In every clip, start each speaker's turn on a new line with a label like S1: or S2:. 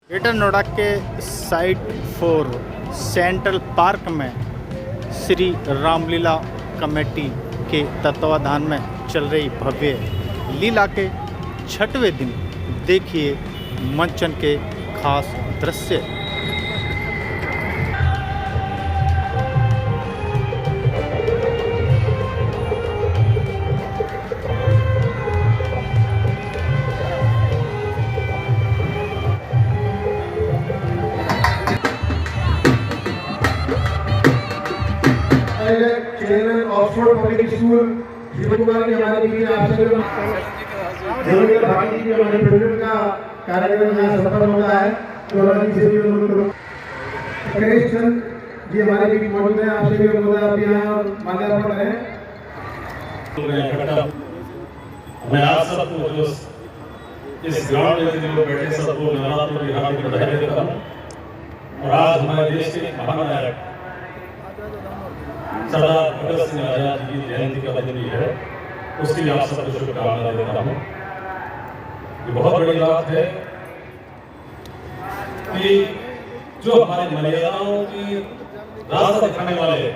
S1: Greater Noida के site 4 central park में Shri Ramlila committee के तत्वाधान में चल रही भव्य लीला के 6वें दिन देखिए मंचन के खास दृश्य।
S2: Chairman Oxford public school Shiv Kumar की हमारे बीच आपसे भारती की हमारे प्रेसिडेंट का कार्यक्रम यहाँ संपन्न होता है। तो हमारी से भी गणेश चंद जी हमारे बीच मौजूद हैं। आपसे भी अनुरोध है आप यहाँ माल्यार्पण करें।
S3: मैं आप सबको जो इस ग्राउंड में जो बैठे सबको नवरात्र की हार्दिक बधाई देता हूँ। और आज हमारे देश के महानायक सरदार भगत सिंह आजाद जी की जयंती का दिन भी है, उसके लिए आप सबको शुभकामनाएं देता हूँ। ये बहुत बड़ी बात है कि जो हमारे मर्यादाओं की रास्ता दिखाने वाले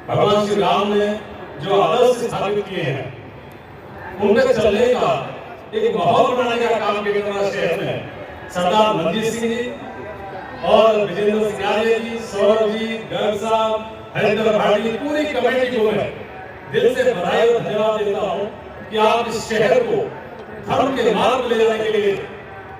S3: भगवान श्री राम ने जो आदर्श स्थापित किए हैं, उनके चलने का एक माहौल बनाने का काम किया शहर में सरदार मनजीत सिंह जी और विजेंद्र सिंह जी, सौरभ जी, गर्ग साहब, हरिंदर भाटी, पूरी कमेटी को मैं दिल से बधाई और धन्यवाद देता हूँ कि आप इस शहर को धर्म के मार्ग ले जाने के लिए,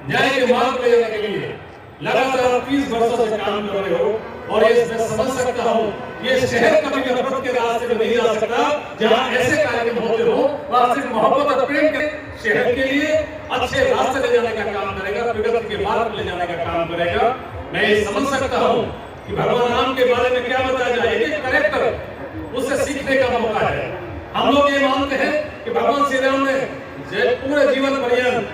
S3: न्याय के मार्ग ले जाने के लिए लगातार 30 वर्षों से काम कर रहे हो। और ये मैं समझ सकता हूँ ये शहर कभी नफरत के रास्ते में नहीं जा सकता। जहाँ ऐसे कार्यक्रम होते हो वहाँ सिर्फ मोहब्बत और प्रेम के शहर के लिए अच्छे रास्ते ले जाने का काम करेगा, प्रगति के मार्ग ले जाने का काम करेगा। मैं ये समझ सकता हूँ कि भगवान राम के बारे में क्या बताया जाए, एक कैरेक्टर उससे सीखने का मौका है। हम लोग ये मानते हैं कि भगवान श्री राम ने पूरे जीवन पर्यंत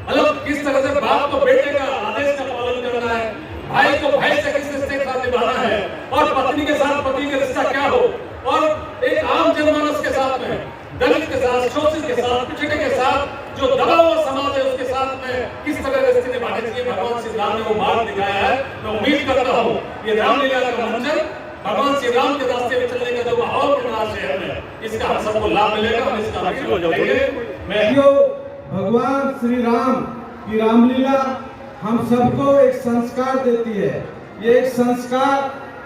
S3: मतलब किस तरह से बाप को बेटे का आदेश का पालन करना है, भाई को भाई से किस रिश्ते के साथ निभाना है, और पत्नी के साथ पति का रिश्ता क्या हो, और एक आम जनमानस के साथ में, दलित के साथ, शोषित के साथ, पिछड़े के साथ, जो दबा हुआ समाज है उसके साथ में किस तरह रिश्ते निभाने चाहिए, भगवान श्री राम ने वो मार्ग दिखाया है। मैं उम्मीद करता हूँ ये रामलीला का मंचन भगवान श्री राम के रास्ते में चलने का जो माहौल बना शहर में, इसका हम सबको लाभ मिलेगा। हम इसका
S2: भगवान श्री राम की रामलीला हम सबको एक संस्कार देती है। ये एक संस्कार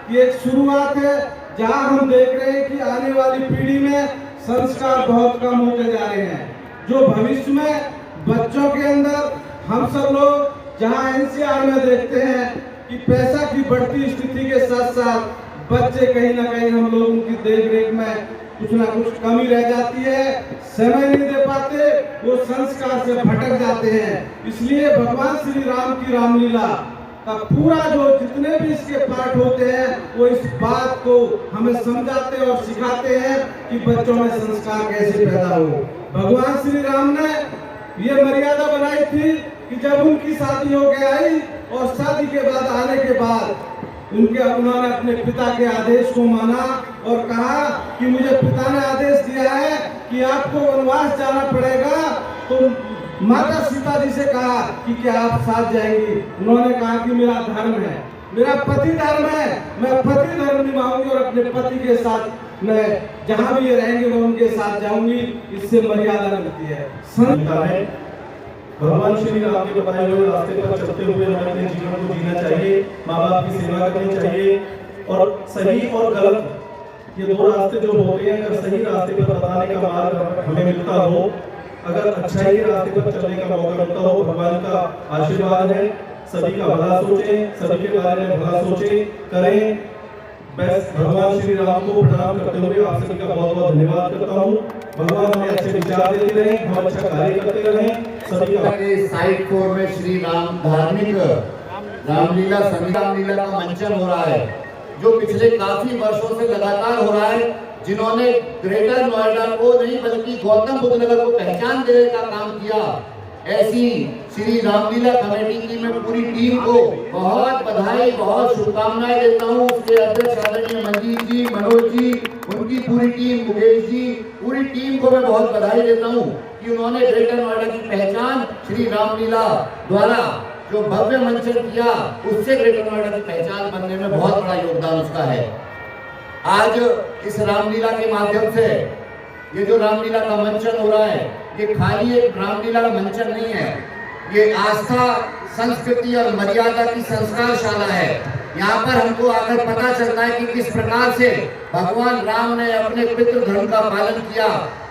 S2: की एक शुरुआत है जहाँ हम देख रहे हैं कि आने वाली पीढ़ी में संस्कार बहुत कम होते जा रहे हैं। जो भविष्य में बच्चों के अंदर हम सब लोग जहाँ एनसीआर में देखते हैं कि पैसा की बढ़ती स्थिति के साथ साथ बच्चे कहीं ना कहीं हम लोग उनकी देख रेख में कुछ ना कुछ कमी रह जाती है, समय नहीं दे पाते, वो संस्कार से भटक जाते हैं। इसलिए भगवान श्री राम की रामलीला का पूरा जो जितने भी इसके पाठ होते हैं वो इस बात को हमें समझाते और सिखाते हैं कि बच्चों में संस्कार कैसे पैदा हो। भगवान श्री राम ने ये मर्यादा बनाई थी कि जब उनकी शादी हो के आई और शादी के बाद आने के बाद उन्होंने अपने पिता के आदेश को माना और कहा कि मुझे पिता ने आदेश दिया है कि आपको वनवास जाना पड़ेगा। तो माता सीता जी से कहा कि क्या आप साथ जाएंगी? उन्होंने कहा कि मेरा धर्म है, मेरा पति धर्म है, मैं पति धर्म निभाऊंगी और अपने पति के साथ मैं जहाँ भी ये रहेंगे मैं उनके साथ जाऊंगी। इससे मर्यादा मिलती है। भगवान श्री राम के बताए हुए रास्ते पर चलते हुए हमें अपने जीवन को जीना चाहिए, माँ बाप की सेवा करनी चाहिए, और सही और गलत ये दो रास्ते जो होते हैं, अगर सही रास्ते पर बताने का मार्ग हमें मिलता हो, अगर अच्छाई के रास्ते पर चलने का मौका मिलता हो, भगवान का आशीर्वाद है। सभी का भला सोचें, सभी के बारे में भला सोचें, करें। बस भगवान श्री राम को प्रणाम करते हुए आप सभी का बहुत बहुत धन्यवाद करता हूँ। भगवान हमें अच्छे विचार देते रहें, हम अच्छा कार्य करते रहें। सभी का
S4: साइट 4 में श्री राम धार्मिक रामलीला रामलीला का मंचन हो रहा है, जो पिछले काफी वर्षों से लगातार हो रहा है। जिन्होंने ग्रेटर नोएडा को नहीं बल्कि गौतम बुद्ध नगर को पहचान देने का काम किया, ऐसी श्री रामलीला कमेटी की मैं पूरी टीम को बहुत बधाई, बहुत शुभकामनाएं देता हूँ। उसके अध्यक्ष आदरणीय मंजीत जी, मनोज जी, उनकी पूरी टीम, मुकेश जी, पूरी टीम को मैं बहुत बधाई देता हूँ कि उन्होंने ग्रेटर नोएडा की पहचान श्री रामलीला द्वारा जो भव्य मंचन किया, उससे ग्रेटर नोएडा की पहचान बनने में बहुत बड़ा योगदान उसका है। आज इस रामलीला के माध्यम से ये जो रामलीला का मंचन हो रहा है, ये खाली एक रामलीला का मंचन नहीं है, ये आस्था, संस्कृति और मर्यादा की संस्कारशाला है। यहाँ पर हमको आकर पता चलता है कि किस प्रकार से भगवान राम ने अपने पितृ धर्म का पालन किया,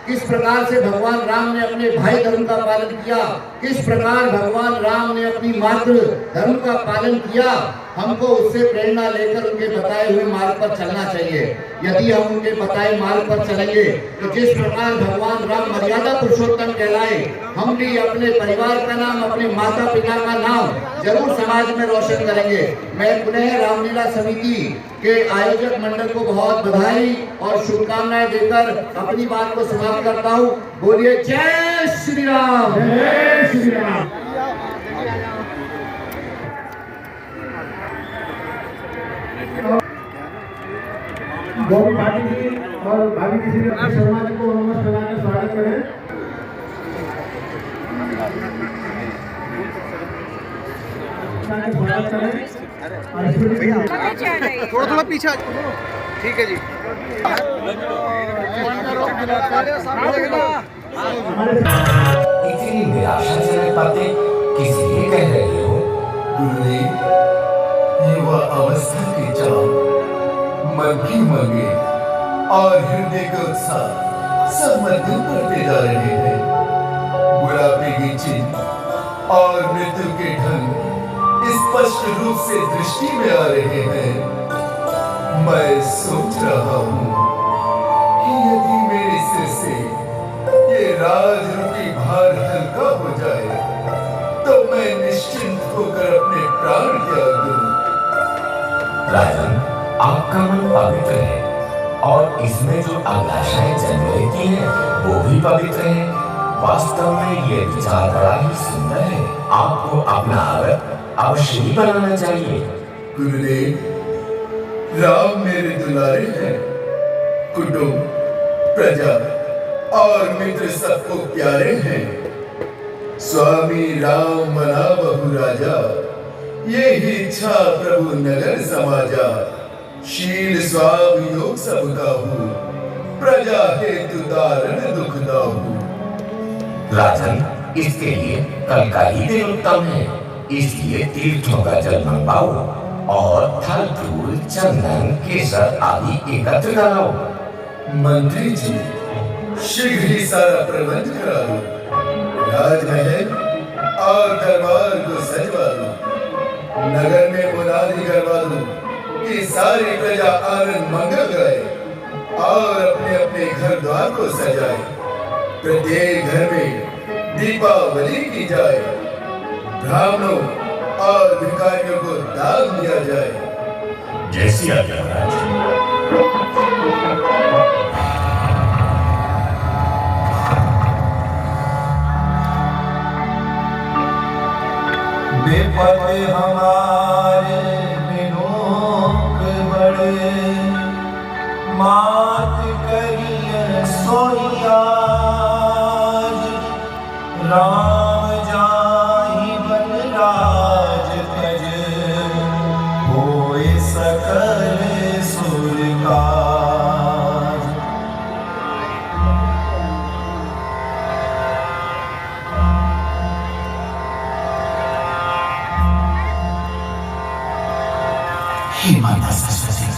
S4: किस प्रकार से भगवान राम ने अपने भाई धर्म का पालन किया, किस प्रकार भगवान राम ने अपनी मातृ धर्म का पालन किया। हमको उससे प्रेरणा लेकर उनके बताए हुए मार्ग पर चलना चाहिए। यदि हम उनके बताए मार्ग पर चलेंगे तो जिस प्रकार भगवान राम मर्यादा पुरुषोत्तम कहलाए, हम भी अपने परिवार का नाम, अपने माता पिता का नाम जरूर समाज में रोशन करेंगे। मैं पुनः रामलीला समिति के आयोजक मंडल को बहुत बधाई और शुभकामनाएं देकर अपनी बात को समाप्त करता हूँ। बोलिए जय श्री राम, जय श्री राम।
S2: गौरी भाटी जी और भाभी जी श्री शर्मा जी को नमस्कार लगाकर स्वागत करें। स्वागत करें।
S1: थोड़ा पीछे, ठीक है जी।
S5: इतनी निराशाजनक बातें किस लिए कह रहे हो?
S6: गुरुदेव, युवा अवस्था के चाव, मन की मंगे और हृदय का उत्साह सब मध्यम करते जा रहे हैं। बुढ़ापे की चिन्ह और मृत्यु के ढंग स्पष्ट रूप से दृष्टि में आ रहे हैं। मैं सोच रहा हूँ कि यदि मेरे सिर से ये राजरूपी भार हल्का हो जाए तो मैं निश्चिंत होकर अपने प्राण त्याग दूं।
S5: राजन, आपका मन पवित्र है और इसमें जो अभिलाषाएं जन्म लेती हैं वो भी पवित्र है। वास्तव में ये विचार बड़ा ही सुंदर है। आपको अपना आदत अवश्य ही बनाना चाहिए।
S6: गुरुदेव, राम मेरे दुलारे हैं। कुटुंब, प्रजा और मित्र सबको प्यारे हैं। स्वामी राम मना बहु राजा, ये ही इच्छा प्रभु नगर समाजा। शील स्वाभ योग सब काहू, प्रजा हेतु दारण दुख दाहू।
S5: राजन, इसके लिए कल का ही दिन उत्तम है। इसलिए तीर्थों का जल मंगवाओ और फल फूल, चंदन, केसर आदि एकत्र कराओ।
S6: मंत्री जी, शीघ्र ही सारा प्रबंध करा लो। राजमहल और दरबार को सजवा दो। नगर में मुनादी करवा दो कि सारी प्रजा आनंद मंगल गाए और अपने अपने घर द्वार को सजाए। प्रत्येक घर में दीपावली की जाए। ब्राह्मणों और भिखारियों को दान दिया जाए।
S5: जैसी आज्ञा महाराज।
S6: बेपत हमारे बिनोक बड़े, मात करिय सोइया। राम जाहि बन राज तज, होय सकल सुर काज।
S5: हे माता सरस्वती,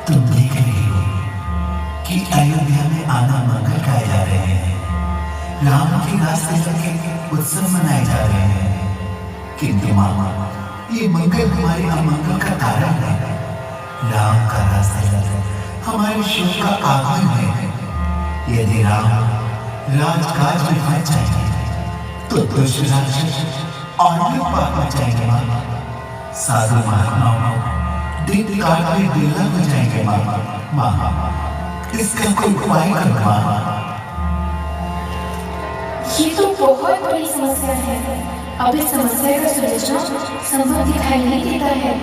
S5: तुम देख रही हो कि अयोध्या में आना मंगल गाए जा रहे हैं। राम के रास्ते के उत्सव मनाए जा रहे हैं। किंतु मामा, ये मंगल हमारे अमंगल का कारण है। राम का रास्ता हमारे शिव का आगमन है। यदि राम राजकाज में फंस जाएंगे तो दुष्ट राक्षस और भी पाप मचाएंगे मामा। साधु महात्माओं दिन काल में दुर्लभ हो जाएंगे मामा। इसका कोई उपाय करो मामा।
S7: ये तो बहुत बड़ी समस्या है। अब इस समस्या का सुलझना संभव दिखाई नहीं देता है।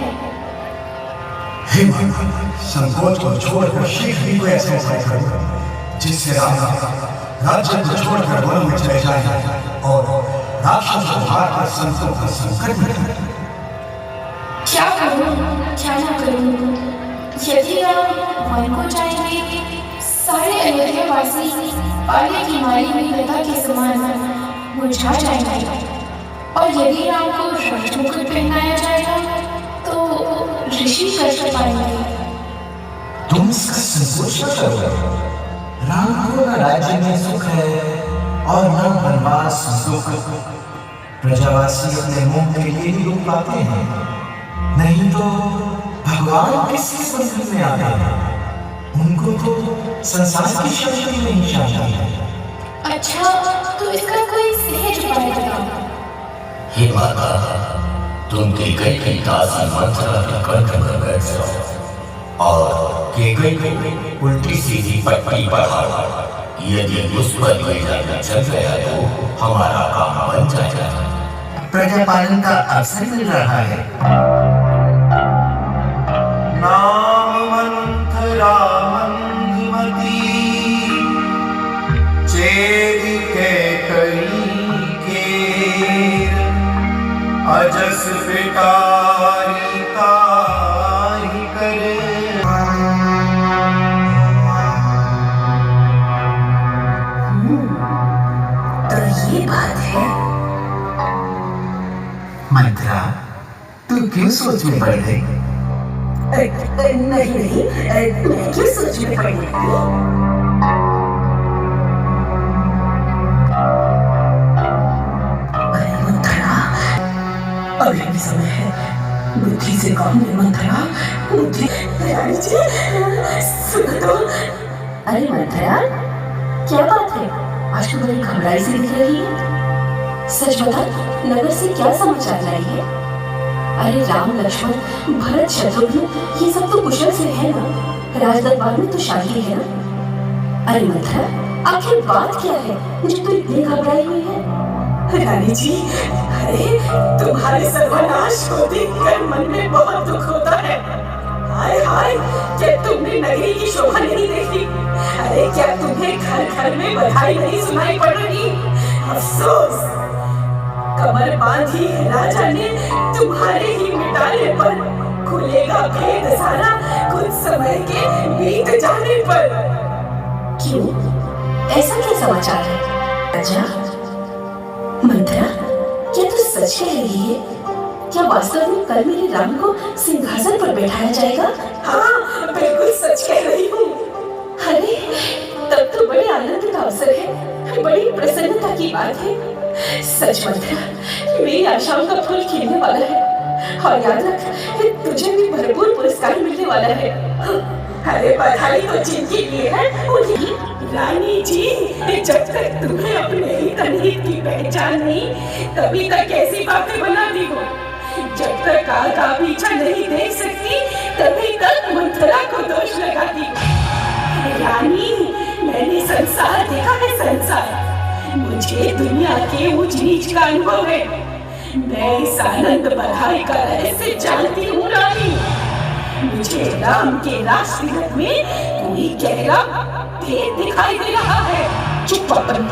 S8: हे माता, संकोच को छोड़कर शीघ्र ही कोई ऐसा उपाय करो जिससे राम राज्य को छोड़कर वन में चले जाए और राक्षस संहार कर संतों का संकट मिटा।
S7: क्या करूं क्या ना करूं? यदि आप वन को जाएंगे, सारे अयोध्यावासी पाले की मारी हुई लता के समान मुरझा जाएंगे, और यदि राम को राजमुकुट पहनाया जाएगा तो ऋषि कष्ट पाएंगे।
S5: तुम इसका संकोच न करो। राम को न राज्य में सुख है और न वनवास सुख। प्रजावासी अपने मुंह के लिए ही रुक पाते हैं, नहीं तो भगवान किसके संकट में आते हैं? उनको तो संसार की शक्ति नहीं चाहिए।
S7: अच्छा, तो इसका कोई सहज उपाय बताओ।
S5: हे माता, तुम केकई की दासी मंथरा के कंठ पर बैठ जाओ और केकई को उल्टी सीधी पट्टी पढ़ाओ। यदि उस पर ले जाना चल गया तो हमारा काम बन जाएगा। प्रजा पालन का अवसर मिल रहा है।
S6: नाम मंथरा मंदमती, चेदि केकई केर, अजस पिटारी ताहि करे।
S7: तो ये बात है।
S5: मंथरा, तू क्यों सोच में पड़ गई?
S7: नहीं, मैं क्यों सोच में पड़ गई? अरे मंथरा, अभी भी समय है। बुद्धि से काम ले मंथरा, बुद्धि। रानी जी, सुनो तो। अरे मंथरा, क्या बात है? आज तो बड़ी घबराई सी दिख रही है। सच बता, नगर से क्या समाचार लाई है? अरे राम लक्ष्मण भरत शत्रुघ्न ये सब तो कुशल से है ना? राज दरबार में तो शांति है ना? अरे मंथरा, आखिर बात क्या है जो तू इतनी घबराई हुई है? रानी जी, अरे तुम्हारे सर्वनाश को देखकर मन में बहुत दुख होता है। हाय हाय, क्या तुमने नगरी की शोभा नहीं देखी? अरे क्या तुम्हें घर घर में बधाई नहीं सुनाई पड़ रही? अफसोस, कमर बांधी राजा ने तुम्हारे ही मिटाने पर खुलेगा भेद सारा कुछ समय के बीत जाने पर। क्यों? ऐसा क्या समाचार है? राजा, मंथरा, क्या तू सच कह रही है? क्या वास्तव में कल मेरे राम को सिंहासन पर बैठाया जाएगा? हाँ, बिल्कुल सच कह रही हूँ। अरे, तब तो बड़े आनंद का अवसर है, बड़ी प्रसन्नता की बात है। सच मंथरा, मेरी आशाओं का फूल खिलने वाला है, और याद रख, तुझे भी भरपूर पुरस्कार मिलने वाला है। अरे बधाई तो जिनके लिए है उन्हीं। रानी जी, जब तक तुम्हें अपने ही तनहीत की पहचान नहीं, तभी तक ऐसी बातें बनाती हो। जब तक आगा पीछा नहीं देख सकती, तभी तक मंथरा को दोष लगाती हो। रानी, मैंने संसार देखा है, संसार। मुझे दुनिया के ऊंच नीच का अनुभव है। मैं इस आनंद बधाई का रहस्य जानती हूँ रानी। मुझे राम के राजतिलक में कोई गहरा भेद दिखाई दे रहा है। चुप पापन,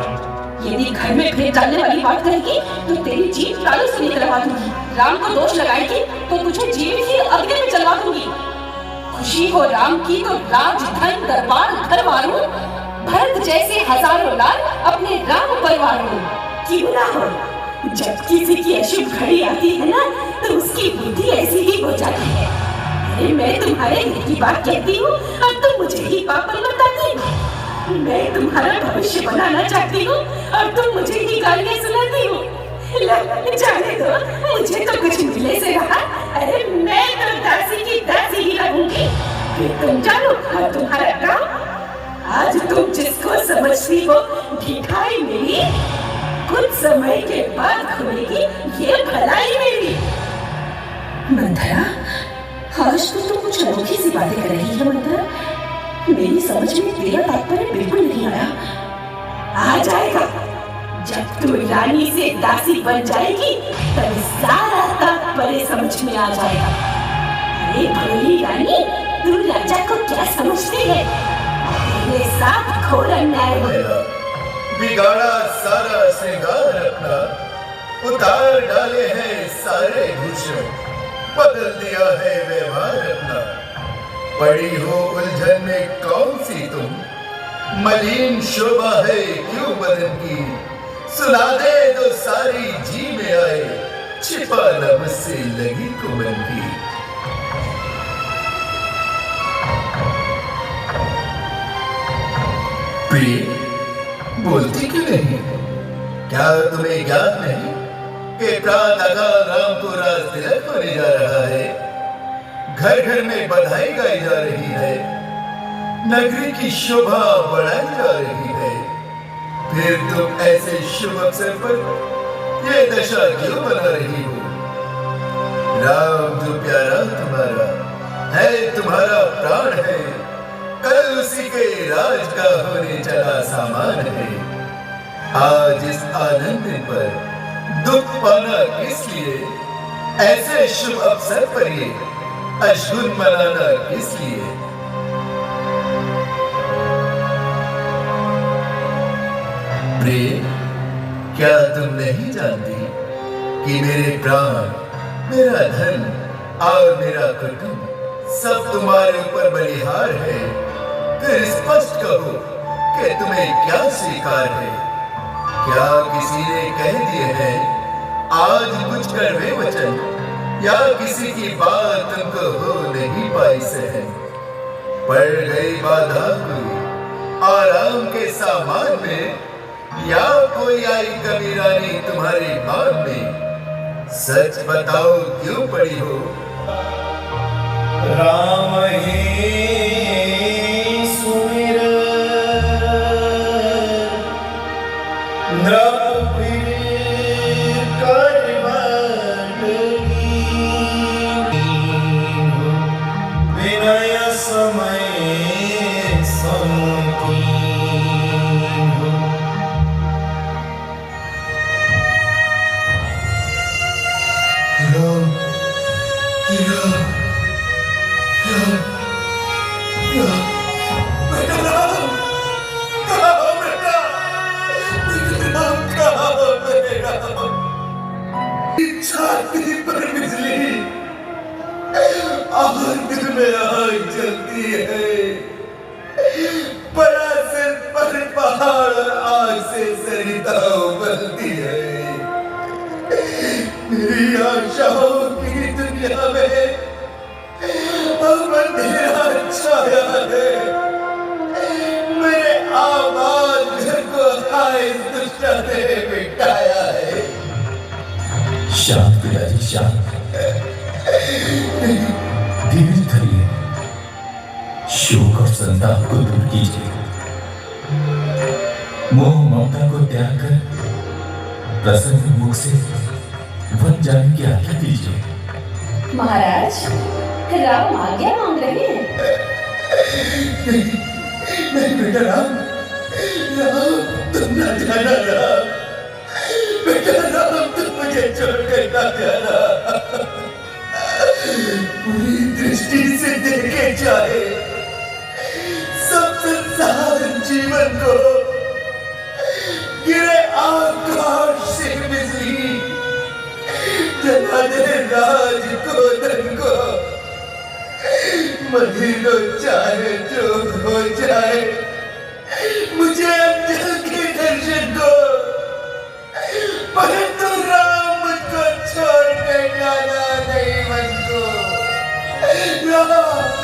S7: यदि घर में भेद डालने वाली बात करेगी तो तेरी जीभ तालू से निकलवा दूंगी। राम को दोष लगाएगी तो तुझे जीवित ही अग्नि में जलवा दूंगी। खुशी हो राम की तो राज धन दरबार घर वालों, भरत जैसे हजारों लाल अपने राम परिवार में। क्यों ना हो, जब किसी की अशुभ घड़ी आती है ना, तो उसकी बुद्धि ऐसी ही हो जाती है। अरे मैं तुम्हारे हित की बात कहती हूँ और तुम मुझे ही पापन बताती हो। मैं तुम्हारा भविष्य बनाना चाहती हूँ और तुम मुझे ही गालियाँ सुनाती हो। जाने दो, मुझे तो कुछ मिले से रहा। अरे मैं तो दासी की दासी ही रहूंगी। फिर तुम जानो और तुम्हारा काम। आज तुम जिसको समझती हो ढिठाई मेरी, कुछ समय के बाद खुलेगी ये भलाई मेरी। मंथरा, आज तो कुछ अनोखी सी बातें कर रही है मंथरा। मेरी समझ में तेरा तात्पर्य बिल्कुल नहीं आया। आ जाएगा, जब तू रानी से दासी बन जाएगी तब सारा तात्पर्य समझ में आ जाएगा। अरे भोली रानी, तू राजा को क्या समझती है? तेरे साथ घोर अन्याय हो।
S6: बिगाड़ा सारा श्रृंगार अपना, उतार डाले हैं सारे भूषण, बदल दिया है व्यवहार अपना। पड़ी हो उलझन में कौन सी तुम, मलिन शोभा है क्यों बदन की। सुना दे तो सारी जी में आए, छिपा न मुझसे लगी कुमन की। प्रिय, बोलती क्यों नहीं? क्या तुम्हें ज्ञात नहीं कि प्राण राम को राज तिलक होने जा रहा है? घर घर में बधाई गाई जा रही है, नगरी की शोभा बढ़ाई जा रही है। फिर तुम ऐसे शुभ अवसर पर ये दशा क्यों बना रही हो? राम जो प्यारा तुम्हारा है, तुम्हारा प्राण है, कल उसी के राज का होने चला सामान है। आज इस आनंद पर दुख पाना किस लिए? ऐसे शुभ अवसर पर ये अशुभ मनाना किस लिए? प्रिय, क्या तुम नहीं जानती कि मेरे प्राण, मेरा धन और मेरा कुटुंब सब तुम्हारे ऊपर बलिहार है? फिर स्पष्ट कहो कि तुम्हें क्या स्वीकार है? क्या किसी ने कह दिए हैं आज कुछ कड़वे वचन, या किसी की बात तुमको हो नहीं पाई सहन? पड़ गई बाधा कोई आराम के सामान में, या कोई आई कमी रानी तुम्हारी मान में? सच बताओ क्यों पड़ी हो?
S2: राम ही सुमिर नृप फिर कर बदली, विनय समय संकीर्ण। छाती पर बिजली आग में आग जलती है, बड़ा सिर पर पहाड़ आग से सरिता उबलती है। मेरी आशाओं की दुनिया में अब अंधेरा छाया है। मेरे आबाद घर को आए दुष्ट ने मिटाया है।
S5: शांत पिताजी, शांत। धीरे धीरे शोक और संताप को दूर कीजिए, मोह ममता को त्याग कर प्रसन्न मुख से वन जाने की आज्ञा दीजिए।
S7: महाराज, राम आज्ञा मांग रहे हैं।
S2: नहीं बेटा राम, तुम न जाना राम। बेटा राम, तुम मुझे छोड़कर न जाना। पूरी दृष्टि से देखे जाए सब संसार जीवन को, गिरे आकाश से बिजली, जला दे राज को धन को। महीनों चाहे जो हो जाए, मुझे अब जल के दर्शन को, परंतु राम मुझको छोड़ कर जाना नहीं मन को। राम